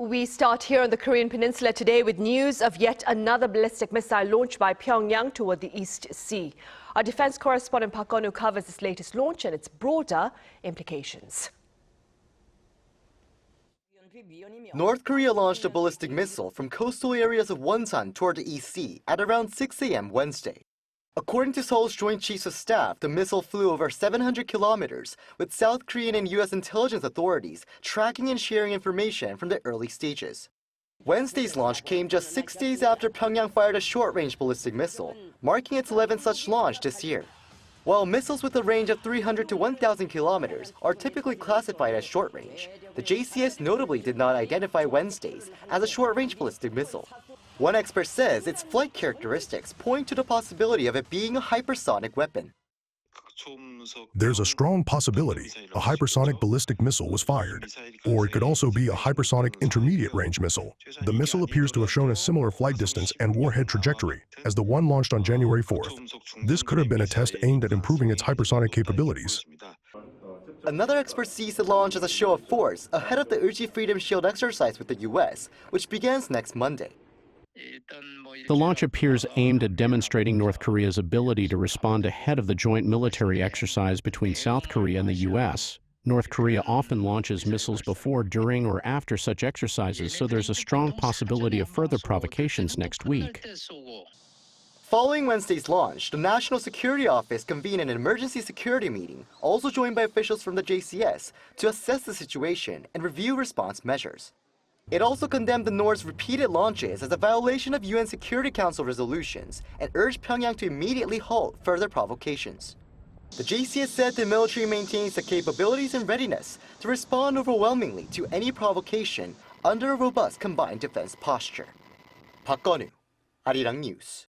We start here on the Korean peninsula today with news of yet another ballistic missile launched by Pyongyang toward the East Sea. Our defense correspondent Park Kun-woo covers this latest launch and its broader implications. North Korea launched a ballistic missile from coastal areas of Wonsan toward the East Sea at around 6 a.m. Wednesday. According to Seoul's Joint Chiefs of Staff, the missile flew over 700 kilometers, with South Korean and U.S. intelligence authorities tracking and sharing information from the early stages. Wednesday's launch came just 6 days after Pyongyang fired a short-range ballistic missile, marking its 11th such launch this year. While missiles with a range of 300 to 1,000 kilometers are typically classified as short-range, the JCS notably did not identify Wednesday's as a short-range ballistic missile. One expert says its flight characteristics point to the possibility of it being a hypersonic weapon. There's a strong possibility a hypersonic ballistic missile was fired, or it could also be a hypersonic intermediate-range missile. The missile appears to have shown a similar flight distance and warhead trajectory as the one launched on January 4th. This could have been a test aimed at improving its hypersonic capabilities. Another expert sees the launch as a show of force ahead of the Ulchi Freedom Shield exercise with the U.S., which begins next Monday. The launch appears aimed at demonstrating North Korea's ability to respond ahead of the joint military exercise between South Korea and the U.S. North Korea often launches missiles before, during, or after such exercises, so there's a strong possibility of further provocations next week. Following Wednesday's launch, the National Security Office convened an emergency security meeting, also joined by officials from the JCS, to assess the situation and review response measures. It also condemned the North's repeated launches as a violation of UN Security Council resolutions and urged Pyongyang to immediately halt further provocations. The JCS said the military maintains the capabilities and readiness to respond overwhelmingly to any provocation under a robust combined defense posture. Park Kun-woo, Arirang News.